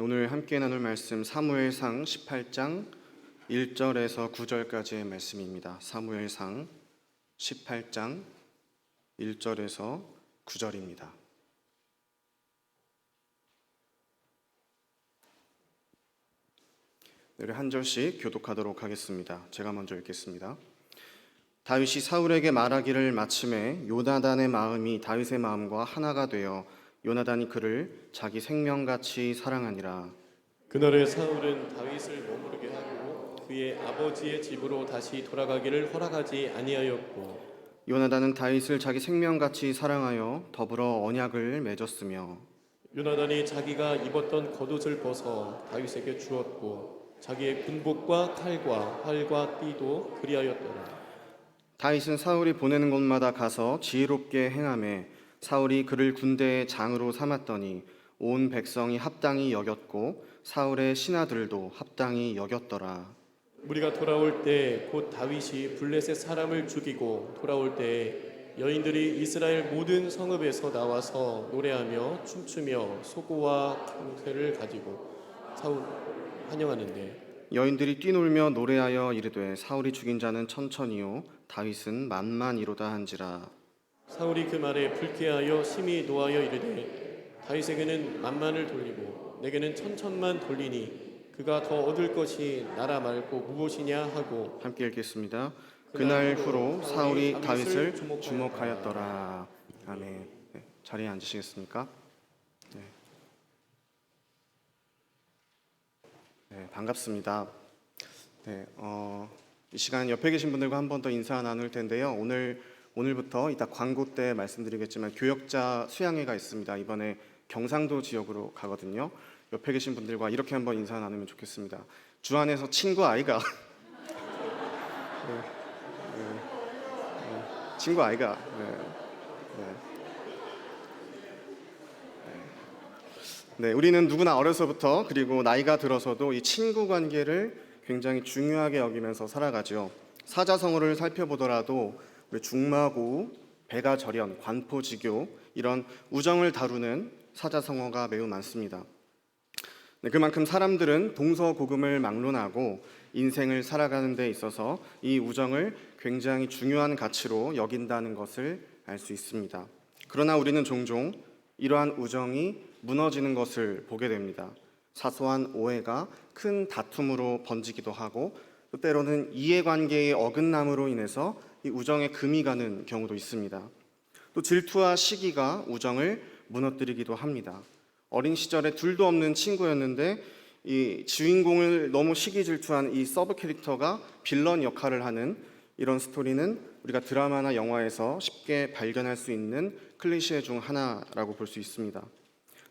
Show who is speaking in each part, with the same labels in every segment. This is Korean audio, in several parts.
Speaker 1: 오늘 함께 나눌 말씀 사무엘상 18장 1절에서 9절까지의 말씀입니다. 사무엘상 18장 1절에서 9절입니다. 우리 한 절씩 교독하도록 하겠습니다. 제가 먼저 읽겠습니다. 다윗이 사울에게 말하기를 마침에 요나단의 마음이 다윗의 마음과 하나가 되어 요나단이 그를 자기 생명같이 사랑하니라.
Speaker 2: 그날에 사울은 다윗을 머무르게 하고 그의 아버지의 집으로 다시 돌아가기를 허락하지 아니하였고,
Speaker 1: 요나단은 다윗을 자기 생명같이 사랑하여 더불어 언약을 맺었으며,
Speaker 2: 요나단이 자기가 입었던 겉옷을 벗어 다윗에게 주었고 자기의 군복과 칼과 활과 띠도 그리하였더라.
Speaker 1: 다윗은 사울이 보내는 곳마다 가서 지혜롭게 행하매 사울이 그를 군대의 장으로 삼았더니 온 백성이 합당히 여겼고 사울의 신하들도 합당히 여겼더라.
Speaker 2: 무리가 돌아올 때 곧 다윗이 블레셋 사람을 죽이고 돌아올 때 여인들이 이스라엘 모든 성읍에서 나와서 노래하며 춤추며 소고와 경패를 가지고 사울 환영하는데,
Speaker 1: 여인들이 뛰놀며 노래하여 이르되 사울이 죽인 자는 천천히요 다윗은 만만이로다 한지라.
Speaker 2: 사울이 그 말에 불쾌하여 심히 노하여 이르되 다윗에게는 만만을 돌리고 내게는 천천만 돌리니 그가 더 얻을 것이 나라 말고 무엇이냐 하고.
Speaker 1: 함께 읽겠습니다. 그날 후로 사울이 다윗을 주목하였더라. 아멘. 네, 자리에 앉으시겠습니까? 네, 반갑습니다. 네, 이 시간 옆에 계신 분들과 한 번 더 인사 나눌 텐데요. 오늘부터 이따 광고 때 말씀드리겠지만 교역자 수양회가 있습니다. 이번에 경상도 지역으로 가거든요. 옆에 계신 분들과 이렇게 한번 인사 나누면 좋겠습니다. 주 안에서 친구 아이가 친구 아이가 네, 우리는 누구나 어려서부터 그리고 나이가 들어서도 이 친구 관계를 굉장히 중요하게 여기면서 살아가죠. 사자성어를 살펴보더라도 우리 중마고, 백아절연, 관포지교 이런 우정을 다루는 사자성어가 매우 많습니다. 네, 그만큼 사람들은 동서고금을 막론하고 인생을 살아가는 데 있어서 이 우정을 굉장히 중요한 가치로 여긴다는 것을 알 수 있습니다. 그러나 우리는 종종 이러한 우정이 무너지는 것을 보게 됩니다. 사소한 오해가 큰 다툼으로 번지기도 하고 또 때로는 이해관계의 어긋남으로 인해서 이 우정에 금이 가는 경우도 있습니다. 또 질투와 시기가 우정을 무너뜨리기도 합니다. 어린 시절에 둘도 없는 친구였는데 이 주인공을 너무 시기 질투한 이 서브 캐릭터가 빌런 역할을 하는 이런 스토리는 우리가 드라마나 영화에서 쉽게 발견할 수 있는 클리셰 중 하나라고 볼 수 있습니다.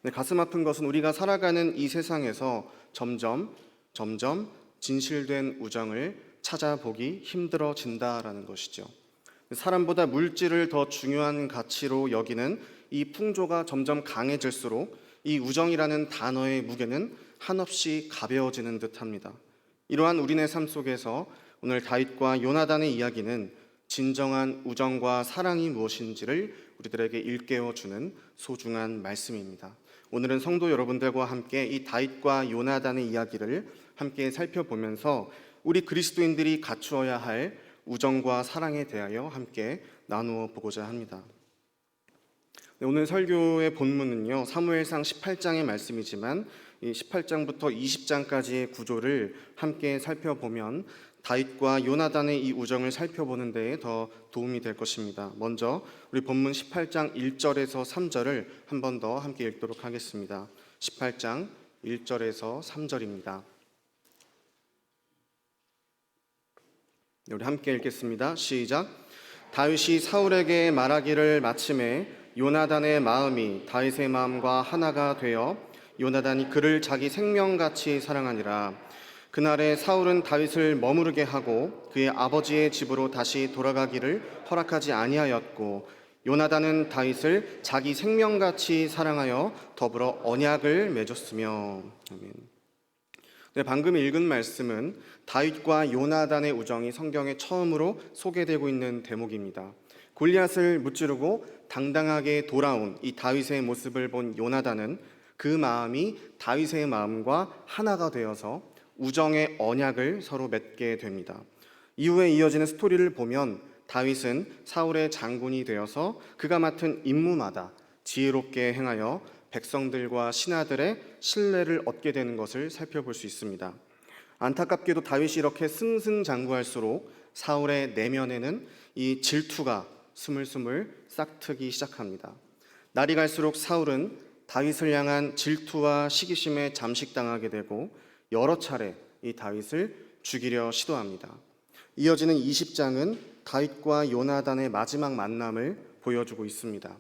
Speaker 1: 네, 가슴 아픈 것은 우리가 살아가는 이 세상에서 점점 진실된 우정을 찾아보기 힘들어진다라는 것이죠. 사람보다 물질을 더 중요한 가치로 여기는 이 풍조가 점점 강해질수록 이 우정이라는 단어의 무게는 한없이 가벼워지는 듯합니다. 이러한 우리네 삶 속에서 오늘 다윗과 요나단의 이야기는 진정한 우정과 사랑이 무엇인지를 우리들에게 일깨워주는 소중한 말씀입니다. 오늘은 성도 여러분들과 함께 이 다윗과 요나단의 이야기를 함께 살펴보면서 우리 그리스도인들이 갖추어야 할 우정과 사랑에 대하여 함께 나누어 보고자 합니다. 네, 오늘 설교의 본문은요, 사무엘상 18장의 말씀이지만 이 18장부터 20장까지의 구조를 함께 살펴보면 다윗과 요나단의 이 우정을 살펴보는 데에 더 도움이 될 것입니다. 먼저 우리 본문 18장 1절에서 3절을 한 번 더 함께 읽도록 하겠습니다. 18장 1절에서 3절입니다. 우리 함께 읽겠습니다. 시작. 다윗이 사울에게 말하기를 마침에 요나단의 마음이 다윗의 마음과 하나가 되어 요나단이 그를 자기 생명같이 사랑하니라. 그날에 사울은 다윗을 머무르게 하고 그의 아버지의 집으로 다시 돌아가기를 허락하지 아니하였고 요나단은 다윗을 자기 생명같이 사랑하여 더불어 언약을 맺었으며. 아멘. 네, 방금 읽은 말씀은 다윗과 요나단의 우정이 성경에 처음으로 소개되고 있는 대목입니다. 골리앗을 무찌르고 당당하게 돌아온 이 다윗의 모습을 본 요나단은 그 마음이 다윗의 마음과 하나가 되어서 우정의 언약을 서로 맺게 됩니다. 이후에 이어지는 스토리를 보면 다윗은 사울의 장군이 되어서 그가 맡은 임무마다 지혜롭게 행하여 백성들과 신하들의 신뢰를 얻게 되는 것을 살펴볼 수 있습니다. 안타깝게도 다윗이 이렇게 승승장구할수록 사울의 내면에는 이 질투가 스물스물 싹트기 시작합니다. 날이 갈수록 사울은 다윗을 향한 질투와 시기심에 잠식당하게 되고 여러 차례 이 다윗을 죽이려 시도합니다. 이어지는 20장은 다윗과 요나단의 마지막 만남을 보여주고 있습니다.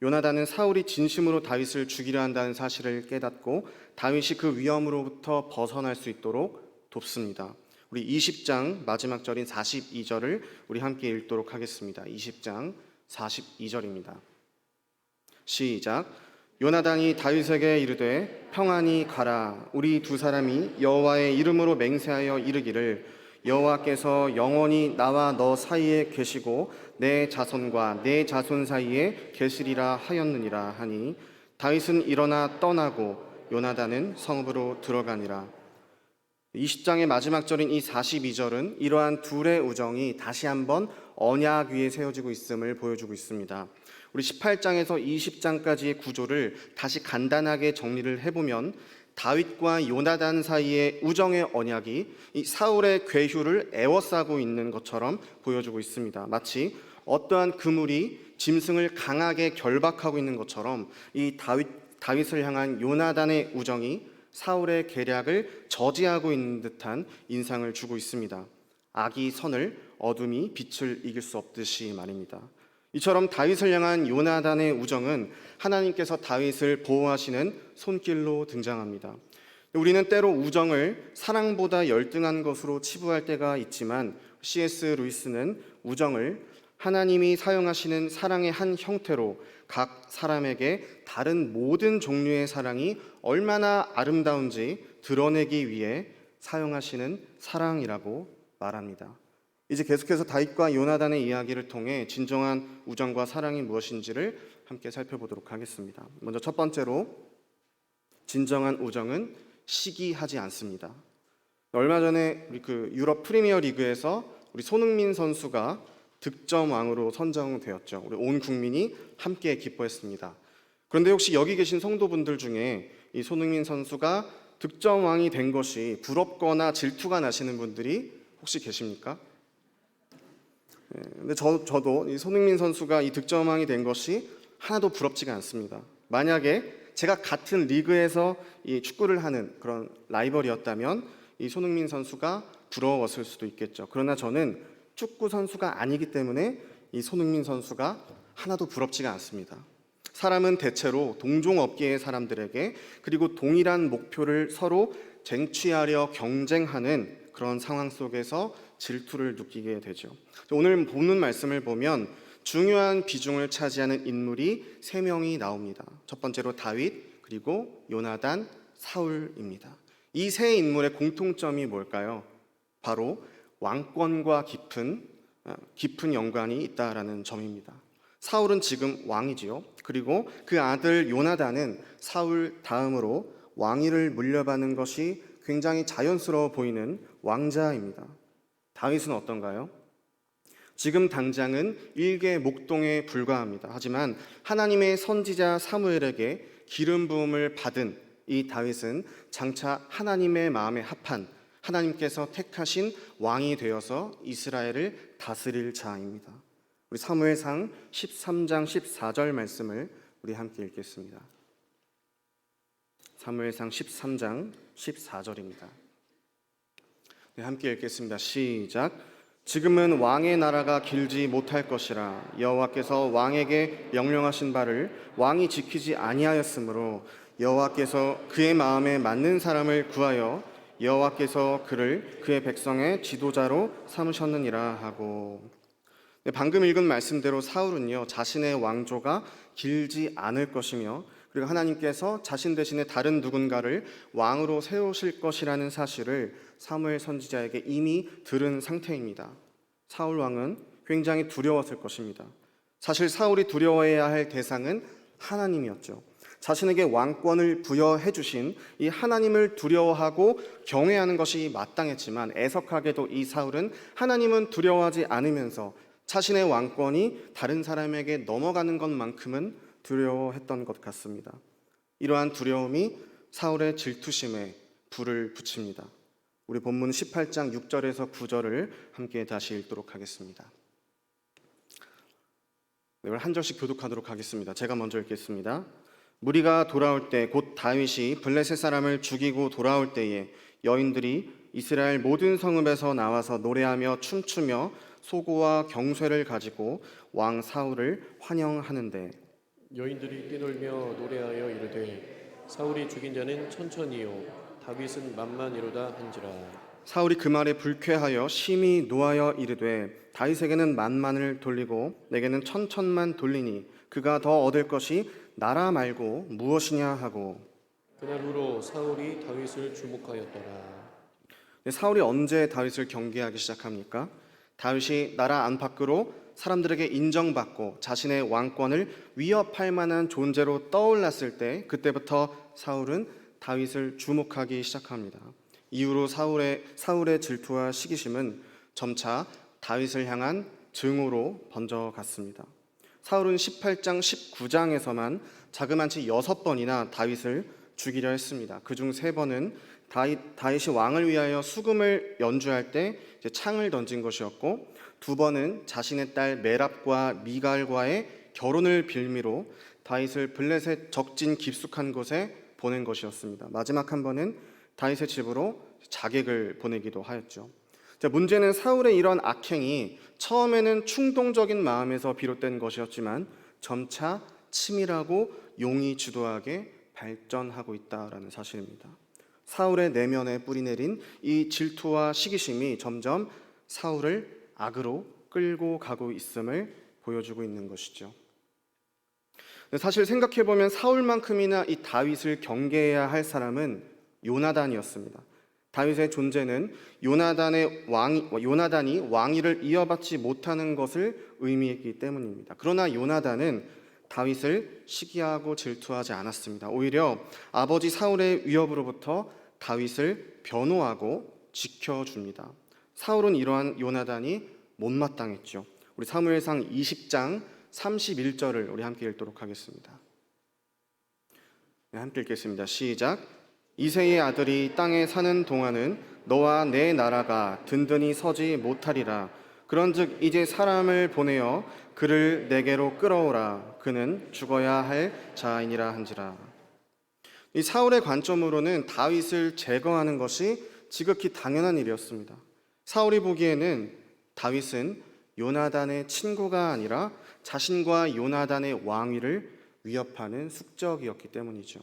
Speaker 1: 요나단은 사울이 진심으로 다윗을 죽이려 한다는 사실을 깨닫고 다윗이 그 위험으로부터 벗어날 수 있도록 돕습니다. 우리 20장 마지막 절인 42절을 우리 함께 읽도록 하겠습니다. 20장 42절입니다. 시작. 요나단이 다윗에게 이르되 평안히 가라. 우리 두 사람이 여호와의 이름으로 맹세하여 이르기를 여호와께서 영원히 나와 너 사이에 계시고 내 자손과 내 자손 사이에 계시리라 하였느니라 하니 다윗은 일어나 떠나고 요나단은 성읍으로 들어가니라. 20장의 마지막 절인 이 42절은 이러한 둘의 우정이 다시 한번 언약 위에 세워지고 있음을 보여주고 있습니다. 우리 18장에서 20장까지의 구조를 다시 간단하게 정리를 해보면 다윗과 요나단 사이의 우정의 언약이 이 사울의 괴휴를 애워싸고 있는 것처럼 보여주고 있습니다. 마치 어떠한 그물이 짐승을 강하게 결박하고 있는 것처럼 이 다윗을 향한 요나단의 우정이 사울의 계략을 저지하고 있는 듯한 인상을 주고 있습니다. 악이 선을, 어둠이 빛을 이길 수 없듯이 말입니다. 이처럼 다윗을 향한 요나단의 우정은 하나님께서 다윗을 보호하시는 손길로 등장합니다. 우리는 때로 우정을 사랑보다 열등한 것으로 치부할 때가 있지만 C.S. 루이스는 우정을 하나님이 사용하시는 사랑의 한 형태로 각 사람에게 다른 모든 종류의 사랑이 얼마나 아름다운지 드러내기 위해 사용하시는 사랑이라고 말합니다. 이제 계속해서 다윗과 요나단의 이야기를 통해 진정한 우정과 사랑이 무엇인지를 함께 살펴보도록 하겠습니다. 먼저 첫 번째로 진정한 우정은 시기하지 않습니다. 얼마 전에 우리 유럽 프리미어 리그에서 우리 손흥민 선수가 득점왕으로 선정되었죠. 우리 온 국민이 함께 기뻐했습니다. 그런데 혹시 여기 계신 성도분들 중에 이 손흥민 선수가 득점왕이 된 것이 부럽거나 질투가 나시는 분들이 혹시 계십니까? 근데 저도 이 손흥민 선수가 이 득점왕이 된 것이 하나도 부럽지가 않습니다. 만약에 제가 같은 리그에서 이 축구를 하는 그런 라이벌이었다면 이 손흥민 선수가 부러웠을 수도 있겠죠. 그러나 저는 축구 선수가 아니기 때문에 이 손흥민 선수가 하나도 부럽지가 않습니다. 사람은 대체로 동종업계의 사람들에게 그리고 동일한 목표를 서로 쟁취하려 경쟁하는 그런 상황 속에서 질투를 느끼게 되죠. 오늘 보는 말씀을 보면 중요한 비중을 차지하는 인물이 3명이 나옵니다. 첫 번째로 다윗, 그리고 요나단, 사울입니다. 이 세 인물의 공통점이 뭘까요? 바로 왕권과 깊은 연관이 있다라는 점입니다. 사울은 지금 왕이지요. 그리고 그 아들 요나단은 사울 다음으로 왕위를 물려받는 것이 굉장히 자연스러워 보이는 왕자입니다. 다윗은 어떤가요? 지금 당장은 일개 목동에 불과합니다. 하지만 하나님의 선지자 사무엘에게 기름 부음을 받은 이 다윗은 장차 하나님의 마음에 합한 하나님께서 택하신 왕이 되어서 이스라엘을 다스릴 자입니다. 우리 사무엘상 13장 14절 말씀을 우리 함께 읽겠습니다. 사무엘상 13장 14절입니다. 네, 함께 읽겠습니다. 시작. 지금은 왕의 나라가 길지 못할 것이라 여호와께서 왕에게 명령하신 바를 왕이 지키지 아니하였으므로 여호와께서 그의 마음에 맞는 사람을 구하여 여호와께서 그를 그의 백성의 지도자로 삼으셨느니라 하고. 네, 방금 읽은 말씀대로 사울은요 자신의 왕조가 길지 않을 것이며 그리고 하나님께서 자신 대신에 다른 누군가를 왕으로 세우실 것이라는 사실을 사무엘 선지자에게 이미 들은 상태입니다. 사울 왕은 굉장히 두려웠을 것입니다. 사실 사울이 두려워해야 할 대상은 하나님이었죠. 자신에게 왕권을 부여해 주신 이 하나님을 두려워하고 경외하는 것이 마땅했지만 애석하게도 이 사울은 하나님은 두려워하지 않으면서 자신의 왕권이 다른 사람에게 넘어가는 것만큼은 두려워했던 것 같습니다. 이러한 두려움이 사울의 질투심에 불을 붙입니다. 우리 본문 18장 6절에서 9절을 함께 다시 읽도록 하겠습니다. 이걸 한 절씩 교독하도록 하겠습니다. 제가 먼저 읽겠습니다. 무리가 돌아올 때 곧 다윗이 블레셋 사람을 죽이고 돌아올 때에 여인들이 이스라엘 모든 성읍에서 나와서 노래하며 춤추며 소고와 경쇠를 가지고 왕 사울을 환영하는데
Speaker 2: 여인들이 뛰놀며 노래하여 이르되 사울이 죽인 자는 천천히요 다윗은 만만이로다 한지라.
Speaker 1: 사울이 그 말에 불쾌하여 심히 노하여 이르되 다윗에게는 만만을 돌리고 내게는 천천만 돌리니 그가 더 얻을 것이 나라 말고 무엇이냐 하고.
Speaker 2: 그날 후로 사울이 다윗을 주목하였더라.
Speaker 1: 사울이 언제 다윗을 경계하기 시작합니까? 다윗이 나라 안팎으로 사람들에게 인정받고 자신의 왕권을 위협할 만한 존재로 떠올랐을 때 그때부터 사울은 다윗을 주목하기 시작합니다. 이후로 사울의 질투와 시기심은 점차 다윗을 향한 증오로 번져갔습니다. 사울은 18장 19장에서만 자그만치 6번이나 다윗을 죽이려 했습니다. 그중 3번은 다윗이 왕을 위하여 수금을 연주할 때 창을 던진 것이었고, 2번은 자신의 딸 메랍과 미갈과의 결혼을 빌미로 다윗을 블레셋 적진 깊숙한 곳에 보낸 것이었습니다. 마지막 한 번은 다윗의 집으로 자객을 보내기도 하였죠. 문제는 사울의 이런 악행이 처음에는 충동적인 마음에서 비롯된 것이었지만 점차 치밀하고 용의 주도하게 발전하고 있다라는 사실입니다. 사울의 내면에 뿌리내린 이 질투와 시기심이 점점 사울을 악으로 끌고 가고 있음을 보여주고 있는 것이죠. 사실 생각해보면 사울만큼이나 이 다윗을 경계해야 할 사람은 요나단이었습니다. 다윗의 존재는 요나단이 왕위를 이어받지 못하는 것을 의미했기 때문입니다. 그러나 요나단은 다윗을 시기하고 질투하지 않았습니다. 오히려 아버지 사울의 위협으로부터 다윗을 변호하고 지켜줍니다. 사울은 이러한 요나단이 못마땅했죠. 우리 사무엘상 20장 31절을 우리 함께 읽도록 하겠습니다. 네, 함께 읽겠습니다. 시작. 이새의 아들이 땅에 사는 동안은 너와 내 나라가 든든히 서지 못하리라. 그런즉 이제 사람을 보내어 그를 내게로 끌어오라. 그는 죽어야 할 자이니라 한지라. 이 사울의 관점으로는 다윗을 제거하는 것이 지극히 당연한 일이었습니다. 사울이 보기에는 다윗은 요나단의 친구가 아니라 자신과 요나단의 왕위를 위협하는 숙적이었기 때문이죠.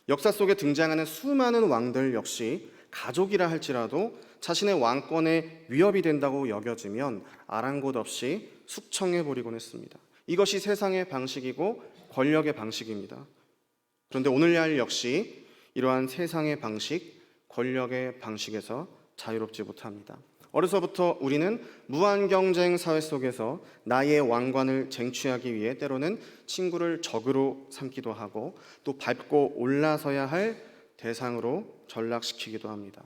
Speaker 1: 역사 속에 등장하는 수많은 왕들 역시 가족이라 할지라도 자신의 왕권에 위협이 된다고 여겨지면 아랑곳 없이 숙청해버리곤 했습니다. 이것이 세상의 방식이고 권력의 방식입니다. 그런데 오늘날 역시 이러한 세상의 방식, 권력의 방식에서 자유롭지 못합니다. 어려서부터 우리는 무한경쟁 사회 속에서 나의 왕관을 쟁취하기 위해 때로는 친구를 적으로 삼기도 하고 또 밟고 올라서야 할 대상으로 전락시키기도 합니다.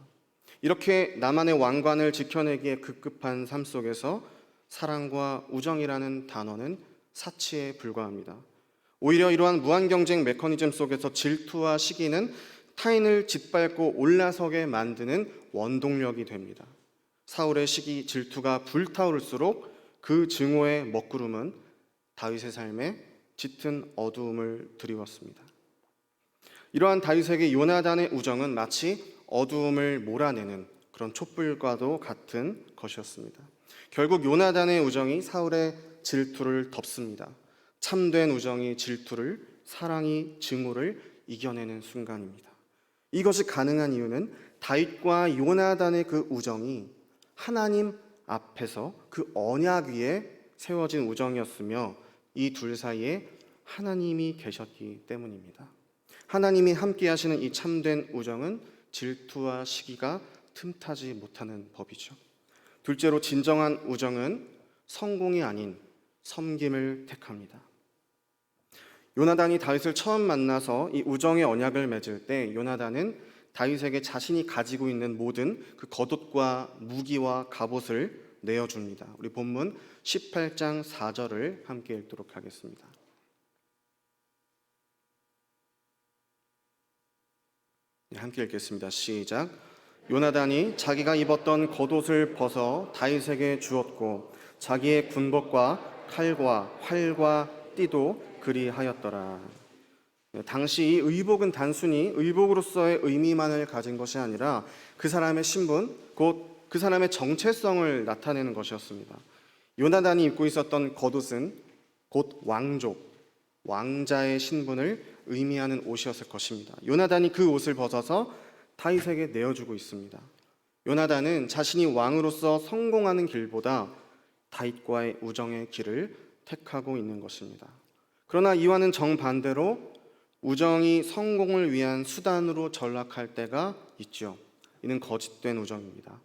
Speaker 1: 이렇게 나만의 왕관을 지켜내기에 급급한 삶 속에서 사랑과 우정이라는 단어는 사치에 불과합니다. 오히려 이러한 무한경쟁 메커니즘 속에서 질투와 시기는 타인을 짓밟고 올라서게 만드는 원동력이 됩니다. 사울의 시기, 질투가 불타오를수록 그 증오의 먹구름은 다윗의 삶에 짙은 어두움을 드리웠습니다. 이러한 다윗에게 요나단의 우정은 마치 어두움을 몰아내는 그런 촛불과도 같은 것이었습니다. 결국 요나단의 우정이 사울의 질투를 덮습니다. 참된 우정이 질투를, 사랑이 증오를 이겨내는 순간입니다. 이것이 가능한 이유는 다윗과 요나단의 그 우정이 하나님 앞에서 그 언약 위에 세워진 우정이었으며 이 둘 사이에 하나님이 계셨기 때문입니다. 하나님이 함께 하시는 이 참된 우정은 질투와 시기가 틈타지 못하는 법이죠. 둘째로 진정한 우정은 성공이 아닌 섬김을 택합니다. 요나단이 다윗을 처음 만나서 이 우정의 언약을 맺을 때 요나단은 다윗에게 자신이 가지고 있는 모든 그 겉옷과 무기와 갑옷을 내어줍니다. 우리 본문 18장 4절을 함께 읽도록 하겠습니다. 네, 함께 읽겠습니다. 시작. 요나단이 자기가 입었던 겉옷을 벗어 다윗에게 주었고 자기의 군복과 칼과 활과 띠도 그리하였더라. 네, 당시 이 의복은 단순히 의복으로서의 의미만을 가진 것이 아니라 그 사람의 신분, 곧 그 사람의 정체성을 나타내는 것이었습니다. 요나단이 입고 있었던 겉옷은 곧 왕족, 왕자의 신분을 의미하는 옷이었을 것입니다. 요나단이 그 옷을 벗어서 다윗에게 내어주고 있습니다. 요나단은 자신이 왕으로서 성공하는 길보다 다윗과의 우정의 길을 택하고 있는 것입니다. 그러나 이와는 정반대로 우정이 성공을 위한 수단으로 전락할 때가 있죠. 이는 거짓된 우정입니다.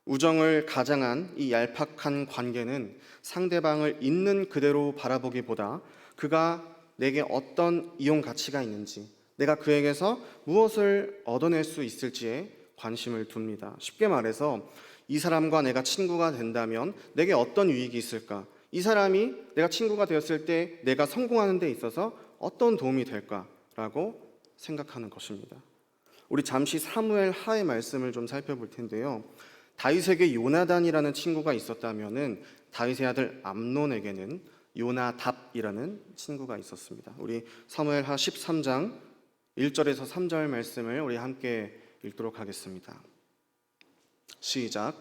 Speaker 1: 우정을 가장한 이 얄팍한 관계는 상대방을 있는 그대로 바라보기보다 그가 내게 어떤 이용 가치가 있는지, 내가 그에게서 무엇을 얻어낼 수 있을지에 관심을 둡니다. 쉽게 말해서 이 사람과 내가 친구가 된다면 내게 어떤 유익이 있을까? 이 사람이 내가 친구가 되었을 때 내가 성공하는 데 있어서 어떤 도움이 될까라고 생각하는 것입니다. 우리 잠시 사무엘 하의 말씀을 좀 살펴볼 텐데요. 다윗에게 요나단이라는 친구가 있었다면은 다윗의 아들 암논에게는 요나답이라는 친구가 있었습니다. 우리 사무엘 하 13장 1절에서 3절 말씀을 우리 함께 읽도록 하겠습니다. 시작.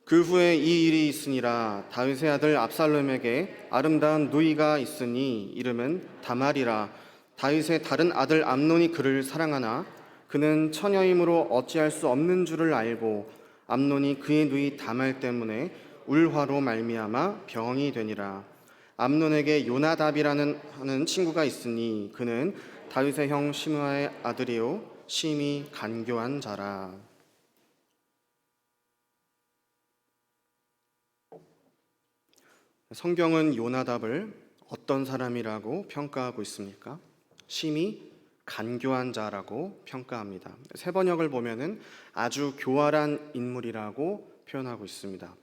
Speaker 1: 그 후에 이 일이 있으니라. 다윗의 아들 압살롬에게 아름다운 누이가 있으니 이름은 다말이라. 다윗의 다른 아들 암논이 그를 사랑하나 그는 처녀이므로 어찌할 수 없는 줄을 알고 암논이 그의 누이 다말 때문에 울화로 말미암아 병이 되니라. 암논에게 요나답이라는 하는 친구가 있으니 그는 다윗의 형 시므아의 아들이요 심히 간교한 자라. 성경은 요나답을 어떤 사람이라고 평가하고 있습니까? 심히 간교한 자라고 평가합니다. 세 번역을 보면은 아주 교활한 인물이라고 표현하고 있습니다.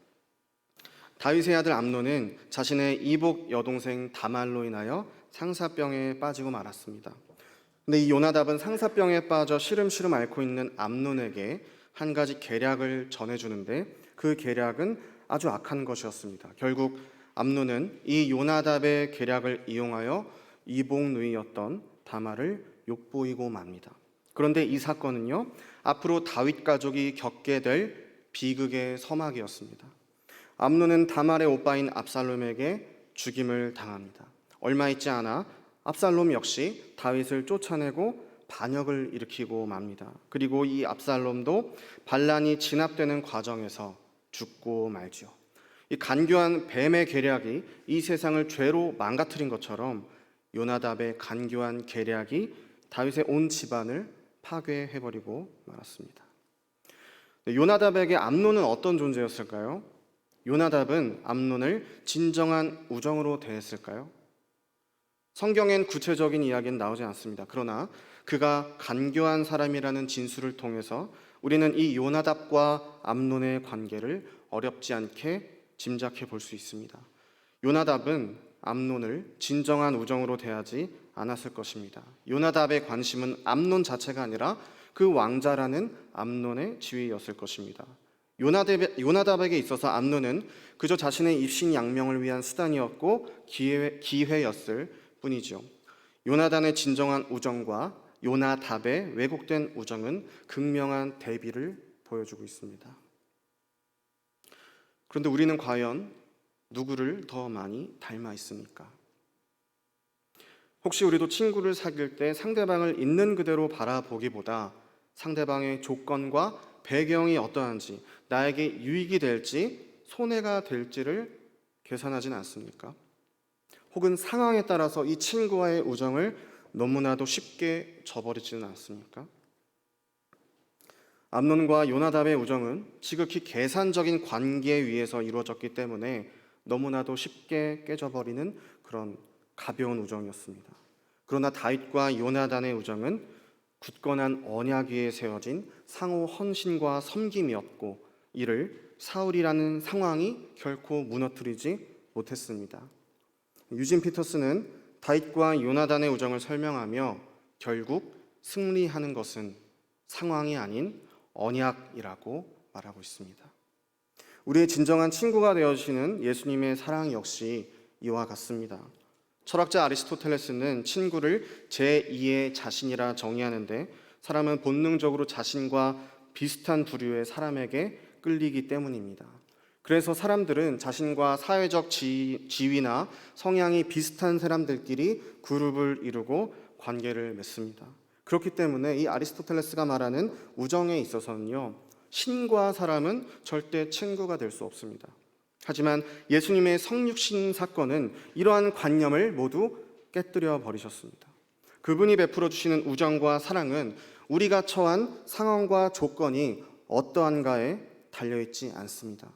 Speaker 1: 다윗의 아들 암논은 자신의 이복 여동생 다말로 인하여 상사병에 빠지고 말았습니다. 근데 이 요나답은 상사병에 빠져 시름시름 앓고 있는 암논에게 한 가지 계략을 전해주는데 그 계략은 아주 악한 것이었습니다. 결국 암논은 이 요나답의 계략을 이용하여 이복 누이였던 다말을 욕보이고 맙니다. 그런데 이 사건은요, 앞으로 다윗 가족이 겪게 될 비극의 서막이었습니다. 암논은 다말의 오빠인 압살롬에게 죽임을 당합니다. 얼마 있지 않아 압살롬 역시 다윗을 쫓아내고 반역을 일으키고 맙니다. 그리고 이 압살롬도 반란이 진압되는 과정에서 죽고 말죠. 이 간교한 뱀의 계략이 이 세상을 죄로 망가뜨린 것처럼 요나답의 간교한 계략이 다윗의 온 집안을 파괴해버리고 말았습니다. 요나답에게 암논은 어떤 존재였을까요? 요나답은 암논을 진정한 우정으로 대했을까요? 성경엔 구체적인 이야기는 나오지 않습니다. 그러나 그가 간교한 사람이라는 진술을 통해서 우리는 이 요나답과 암논의 관계를 어렵지 않게 짐작해 볼 수 있습니다. 요나답은 암논을 진정한 우정으로 대하지 않았을 것입니다. 요나답의 관심은 암논 자체가 아니라 그 왕자라는 암논의 지위였을 것입니다. 요나답에게 있어서 암논은 그저 자신의 입신양명을 위한 수단이었고 기회였을 뿐이죠. 요나단의 진정한 우정과 요나답의 왜곡된 우정은 극명한 대비를 보여주고 있습니다. 그런데 우리는 과연 누구를 더 많이 닮아 있습니까? 혹시 우리도 친구를 사귈 때 상대방을 있는 그대로 바라보기보다 상대방의 조건과 배경이 어떠한지, 나에게 유익이 될지 손해가 될지를 계산하지는 않습니까? 혹은 상황에 따라서 이 친구와의 우정을 너무나도 쉽게 저버리지는 않습니까? 암논과 요나답의 우정은 지극히 계산적인 관계 위에서 이루어졌기 때문에 너무나도 쉽게 깨져버리는 그런 가벼운 우정이었습니다. 그러나 다윗과 요나단의 우정은 굳건한 언약 위에 세워진 상호 헌신과 섬김이었고 이를 사울이라는 상황이 결코 무너뜨리지 못했습니다. 유진 피터스는 다윗과 요나단의 우정을 설명하며 결국 승리하는 것은 상황이 아닌 언약이라고 말하고 있습니다. 우리의 진정한 친구가 되어주시는 예수님의 사랑 역시 이와 같습니다. 철학자 아리스토텔레스는 친구를 제2의 자신이라 정의하는데 사람은 본능적으로 자신과 비슷한 부류의 사람에게 끌리기 때문입니다. 그래서 사람들은 자신과 사회적 지위나 성향이 비슷한 사람들끼리 그룹을 이루고 관계를 맺습니다. 그렇기 때문에 이 아리스토텔레스가 말하는 우정에 있어서는요, 신과 사람은 절대 친구가 될 수 없습니다. 하지만 예수님의 성육신 사건은 이러한 관념을 모두 깨뜨려 버리셨습니다. 그분이 베풀어 주시는 우정과 사랑은 우리가 처한 상황과 조건이 어떠한가에 달려있지 않습니다.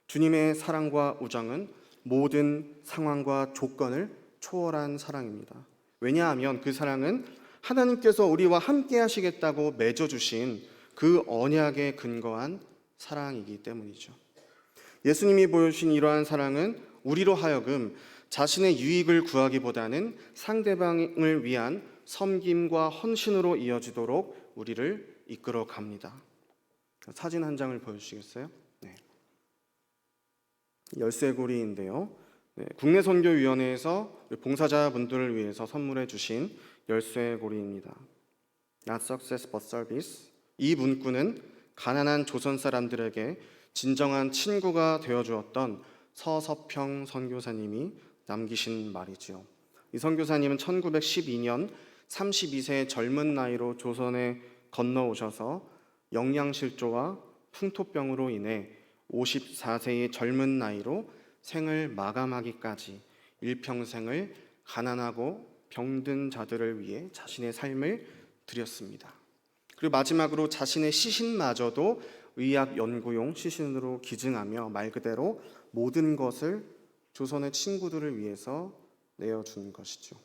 Speaker 1: 주님의 사랑과 우정은 모든 상황과 조건을 초월한 사랑입니다. 왜냐하면 그 사랑은 하나님께서 우리와 함께 하시겠다고 맺어주신 그 언약에 근거한 사랑이기 때문이죠. 예수님이 보여주신 이러한 사랑은 우리로 하여금 자신의 유익을 구하기보다는 상대방을 위한 섬김과 헌신으로 이어지도록 우리를 이끌어 갑니다. 사진 한 장을 보여주시겠어요? 네. 열쇠고리인데요. 네, 국내선교위원회에서 봉사자분들을 위해서 선물해 주신 열쇠고리입니다. Not success but service. 이 문구는 가난한 조선 사람들에게 진정한 친구가 되어주었던 서서평 선교사님이 남기신 말이지요. 이 선교사님은 1912년 32세 젊은 나이로 조선에 건너오셔서 영양실조와 풍토병으로 인해 54세의 젊은 나이로 생을 마감하기까지 일평생을 가난하고 병든 자들을 위해 자신의 삶을 드렸습니다. 그리고 마지막으로 자신의 시신마저도 의학 연구용 시신으로 기증하며 말 그대로 모든 것을 조선의 친구들을 위해서 내어준 것이죠.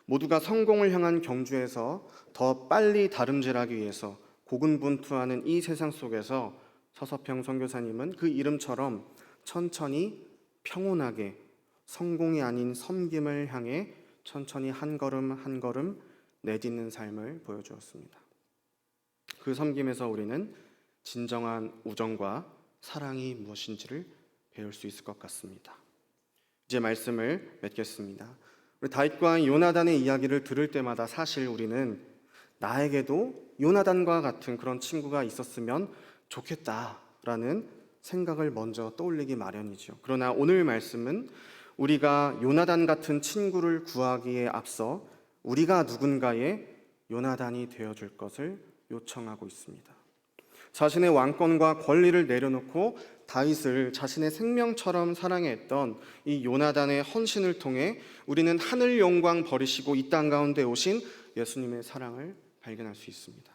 Speaker 1: 모두가 성공을 향한 경주에서 더 빨리 다름질하기 위해서 고군분투하는 이 세상 속에서 서서평 선교사님은 그 이름처럼 천천히 평온하게 성공이 아닌 섬김을 향해 천천히 한 걸음 한 걸음 내딛는 삶을 보여주었습니다. 그 섬김에서 우리는 진정한 우정과 사랑이 무엇인지를 배울 수 있을 것 같습니다. 이제 말씀을 맺겠습니다. 우리 다윗과 요나단의 이야기를 들을 때마다 사실 우리는 나에게도 요나단과 같은 그런 친구가 있었으면 좋겠다라는 생각을 먼저 떠올리기 마련이죠. 그러나 오늘 말씀은 우리가 요나단 같은 친구를 구하기에 앞서 우리가 누군가의 요나단이 되어줄 것을 요청하고 있습니다. 자신의 왕권과 권리를 내려놓고 다윗을 자신의 생명처럼 사랑했던 이 요나단의 헌신을 통해 우리는 하늘 영광 버리시고 이 땅 가운데 오신 예수님의 사랑을 발견할 수 있습니다.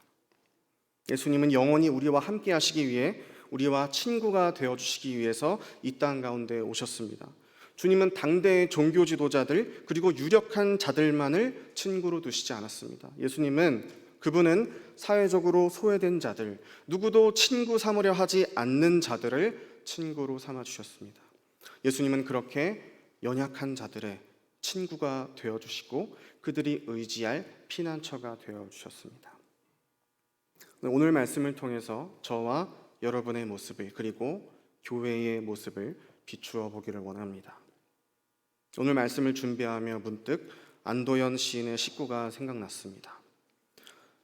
Speaker 1: 예수님은 영원히 우리와 함께 하시기 위해 우리와 친구가 되어주시기 위해서 이 땅 가운데 오셨습니다. 주님은 당대의 종교 지도자들 그리고 유력한 자들만을 친구로 두시지 않았습니다. 그분은 사회적으로 소외된 자들, 누구도 친구 삼으려 하지 않는 자들을 친구로 삼아주셨습니다. 예수님은 그렇게 연약한 자들의 친구가 되어주시고 그들이 의지할 피난처가 되어주셨습니다. 오늘 말씀을 통해서 저와 여러분의 모습을 그리고 교회의 모습을 비추어 보기를 원합니다. 오늘 말씀을 준비하며 문득 안도연 시인의 식구가 생각났습니다.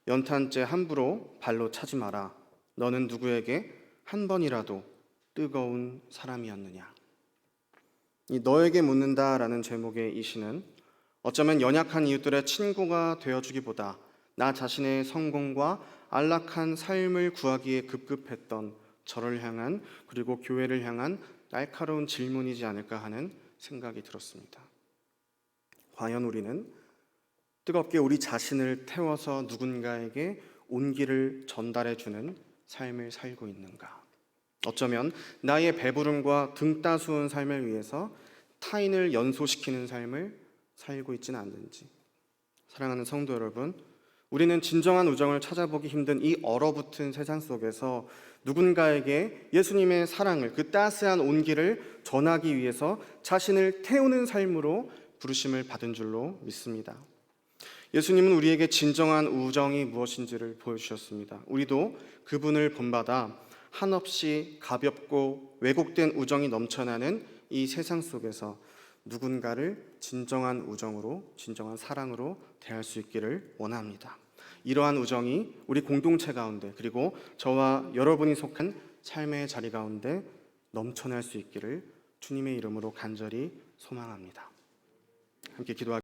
Speaker 1: 연탄재 함부로 발로 차지 마라. 너는 누구에게 한 번이라도 뜨거운 사람이었느냐. 이 너에게 묻는다라는 제목의 이 시는 어쩌면 연약한 이웃들의 친구가 되어주기보다 나 자신의 성공과 안락한 삶을 구하기에 급급했던 저를 향한 그리고 교회를 향한 날카로운 질문이지 않을까 하는 생각이 들었습니다. 과연 우리는 뜨겁게 우리 자신을 태워서 누군가에게 온기를 전달해주는 삶을 살고 있는가? 어쩌면 나의 배부름과 등 따스운 삶을 위해서 타인을 연소시키는 삶을 살고 있지는 않는지. 사랑하는 성도 여러분, 우리는 진정한 우정을 찾아보기 힘든 이 얼어붙은 세상 속에서 누군가에게 예수님의 사랑을, 그 따스한 온기를 전하기 위해서 자신을 태우는 삶으로 부르심을 받은 줄로 믿습니다. 예수님은 우리에게 진정한 우정이 무엇인지를 보여주셨습니다. 우리도 그분을 본받아 한없이 가볍고 왜곡된 우정이 넘쳐나는 이 세상 속에서 누군가를 진정한 우정으로, 진정한 사랑으로 대할 수 있기를 원합니다. 이러한 우정이 우리 공동체 가운데, 그리고 저와 여러분이 속한 삶의 자리 가운데 넘쳐날 수 있기를 주님의 이름으로 간절히 소망합니다. 함께 기도하겠습니다.